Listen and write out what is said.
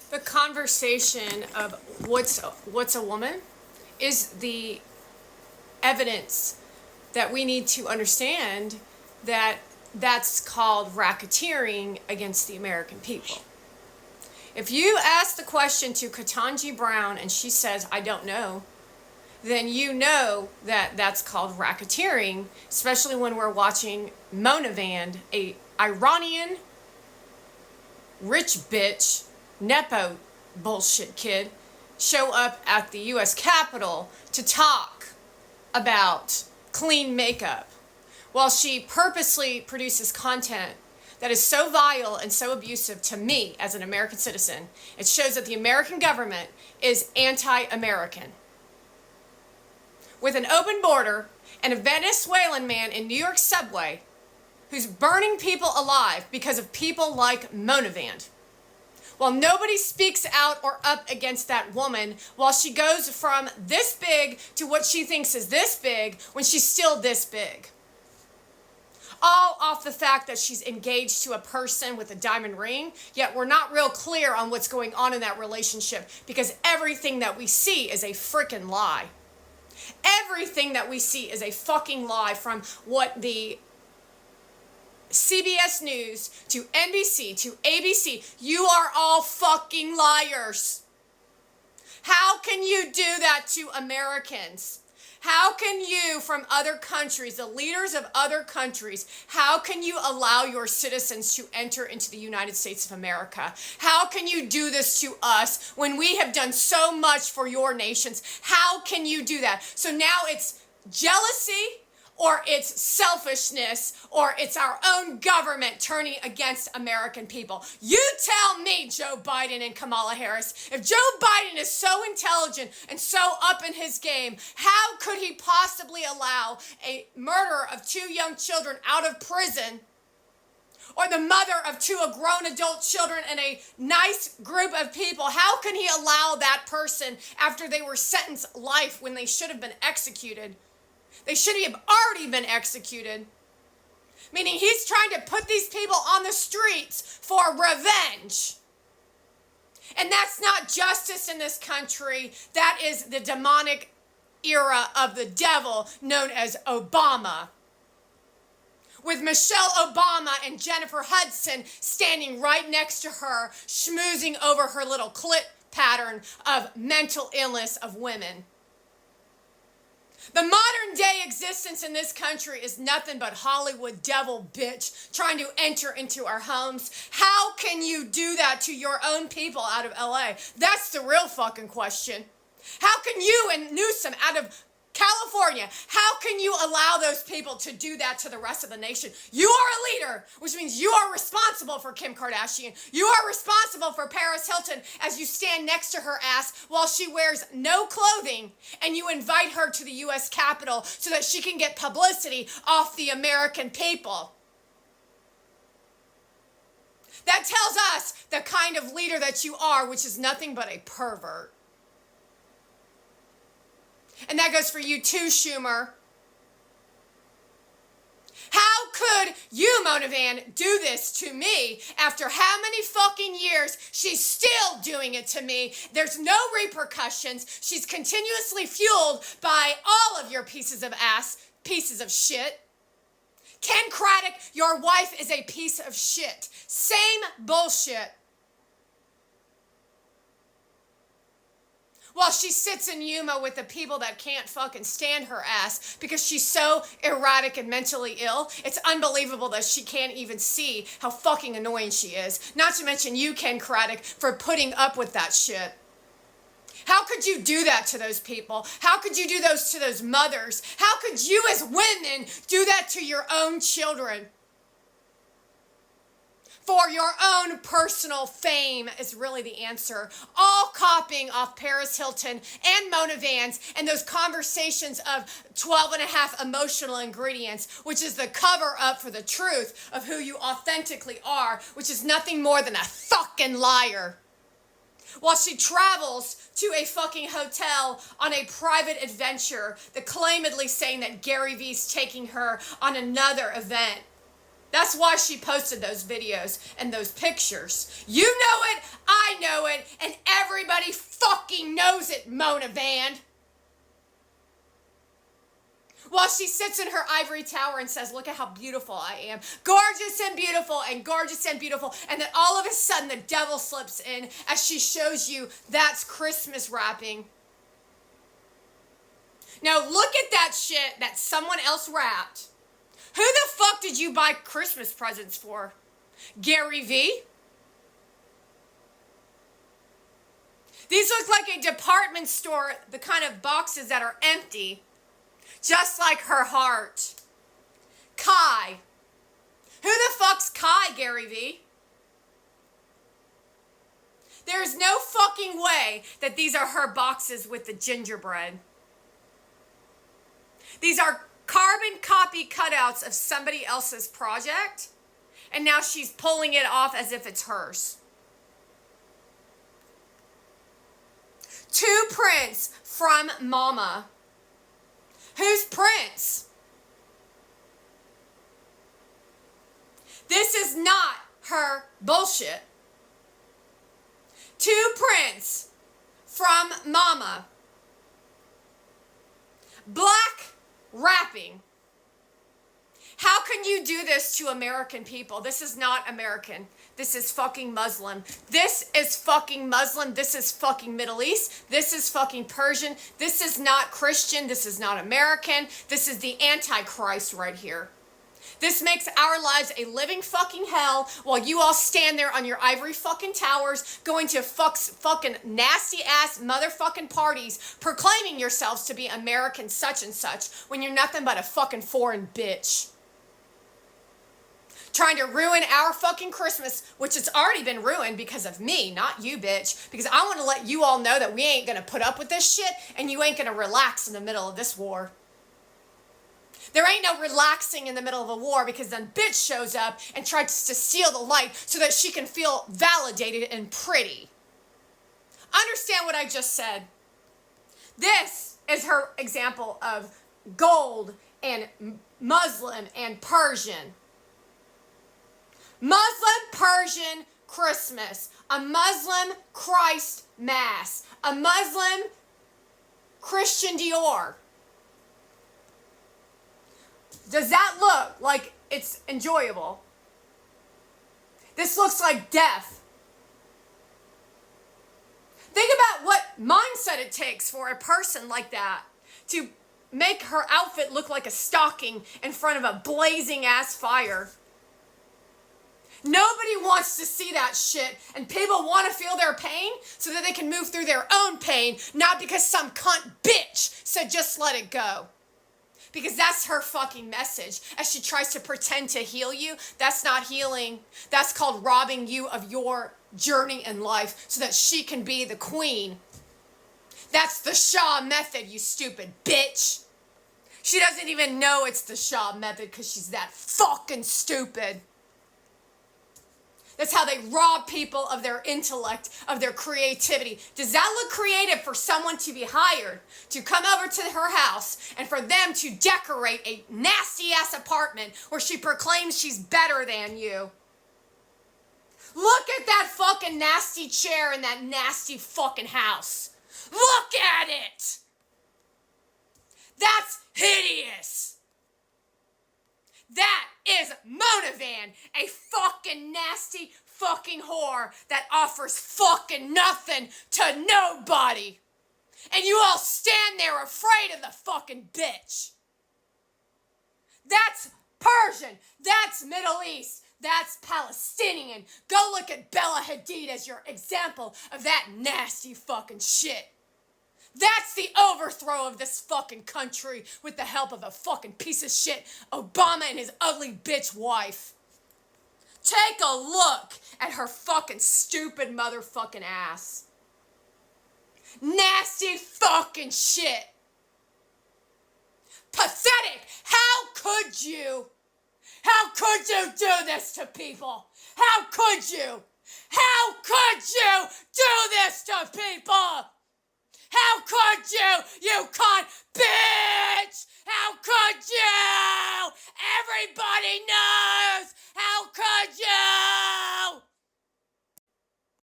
The conversation of what's a woman is the evidence that we need to understand that that's called racketeering against the American people. If you ask the question to Ketanji Brown and she says, I don't know, then you know that that's called racketeering, especially when we're watching Mona Vand, a Iranian rich bitch, Nepo bullshit kid, show up at the U.S. Capitol to talk about clean makeup while she purposely produces content that is so vile and so abusive to me as an American citizen. It shows that the American government is anti-American. With an open border and a Venezuelan man in New York subway who's burning people alive because of people like Mona Vand. While nobody speaks out or up against that woman, while she goes from this big to what she thinks is this big when she's still this big. All off the fact that she's engaged to a person with a diamond ring, yet we're not real clear on what's going on in that relationship because everything that we see is a freaking lie. Everything that we see is a fucking lie, from what the CBS News to NBC to ABC. You are all fucking liars. How can you do that to Americans? How can you, from other countries, the leaders of other countries, how can you allow your citizens to enter into the United States of America? How can you do this to us when we have done so much for your nations? How can you do that? So now it's jealousy, or it's selfishness, or it's our own government turning against American people. You tell me, Joe Biden and Kamala Harris, if Joe Biden is so intelligent and so up in his game, how could he possibly allow a murderer of 2 young children out of prison, or the mother of 2 grown adult children and a nice group of people? How can he allow that person, after they were sentenced life when they should have been executed? They should have already been executed. Meaning he's trying to put these people on the streets for revenge. And that's not justice in this country. That is the demonic era of the devil known as Obama. With Michelle Obama and Jennifer Hudson standing right next to her, schmoozing over her little clit pattern of mental illness of women. The modern day existence in this country is nothing but Hollywood devil bitch trying to enter into our homes. How can you do that to your own people out of LA? That's the real fucking question. How can you and Newsom out of California, how can you allow those people to do that to the rest of the nation? You are a leader, which means you are responsible for Kim Kardashian. You are responsible for Paris Hilton as you stand next to her ass while she wears no clothing, and you invite her to the U.S. Capitol so that she can get publicity off the American people. That tells us the kind of leader that you are, which is nothing but a pervert. And that goes for you too, Schumer. How could you, Mona Vand, do this to me after how many fucking years? She's still doing it to me. There's no repercussions. She's continuously fueled by all of your pieces of shit. Ken Craddock, your wife is a piece of shit. Same bullshit. While she sits in Yuma with the people that can't fucking stand her ass because she's so erratic and mentally ill, it's unbelievable that she can't even see how fucking annoying she is. Not to mention you, Ken Craddock, for putting up with that shit. How could you do that to those people? How could you do those to those mothers? How could you as women do that to your own children? For your own personal fame is really the answer. All copying off Paris Hilton and Mona Vand and those conversations of 12 and a half emotional ingredients, which is the cover up for the truth of who you authentically are, which is nothing more than a fucking liar. While she travels to a fucking hotel on a private adventure, the claimedly saying that Gary Vee's taking her on another event. That's why she posted those videos and those pictures. You know it, I know it, and everybody fucking knows it, Mona Van. While she sits in her ivory tower and says, look at how beautiful I am. Gorgeous and beautiful and gorgeous and beautiful. And then all of a sudden the devil slips in as she shows you that's Christmas wrapping. Now look at that shit that someone else wrapped. Who the fuck did you buy Christmas presents for? Gary V? These look like a department store, the kind of boxes that are empty, just like her heart. Kai. Who the fuck's Kai, Gary V? There's no fucking way that these are her boxes with the gingerbread. These are carbon copy cutouts of somebody else's project, and now she's pulling it off as if it's hers. 2 prints from Mama. Whose prints? This is not her bullshit. 2 prints from Mama. Black wrapping. How can you do this to American people? This is not American. This is fucking Muslim. This is fucking Muslim. This is fucking Middle East. This is fucking Persian. This is not Christian. This is not American. This is the Antichrist right here. This makes our lives a living fucking hell while you all stand there on your ivory fucking towers going to fucking nasty ass motherfucking parties proclaiming yourselves to be American such and such when you're nothing but a fucking foreign bitch. Trying to ruin our fucking Christmas, which has already been ruined because of me, not you, bitch. Because I want to let you all know that we ain't gonna put up with this shit and you ain't gonna relax in the middle of this war. There ain't no relaxing in the middle of a war because then bitch shows up and tries to steal the light so that she can feel validated and pretty. Understand what I just said. This is her example of gold and Muslim and Persian. Muslim Persian Christmas. A Muslim Christ Mass. A Muslim Christian Dior. Does that look like it's enjoyable? This looks like death. Think about what mindset it takes for a person like that to make her outfit look like a stocking in front of a blazing ass fire. Nobody wants to see that shit, and people want to feel their pain so that they can move through their own pain, not because some cunt bitch said just let it go. Because that's her fucking message. As she tries to pretend to heal you, that's not healing. That's called robbing you of your journey in life so that she can be the queen. That's the Shah method, you stupid bitch. She doesn't even know it's the Shah method because she's that fucking stupid. That's how they rob people of their intellect, of their creativity. Does that look creative for someone to be hired to come over to her house and for them to decorate a nasty ass apartment where she proclaims she's better than you? Look at that fucking nasty chair in that nasty fucking house. Look at it. That's hideous. That is Mona Van, a fucking nasty fucking whore that offers fucking nothing to nobody. And you all stand there afraid of the fucking bitch. That's Persian. That's Middle East. That's Palestinian. Go look at Bella Hadid as your example of that nasty fucking shit. That's the overthrow of this fucking country with the help of a fucking piece of shit Obama and his ugly bitch wife. Take a look at her fucking stupid motherfucking ass. Nasty fucking shit. Pathetic. How could you? How could you do this to people? How could you? How could you do this to people? How could you cunt bitch? How could you? Everybody knows How could you?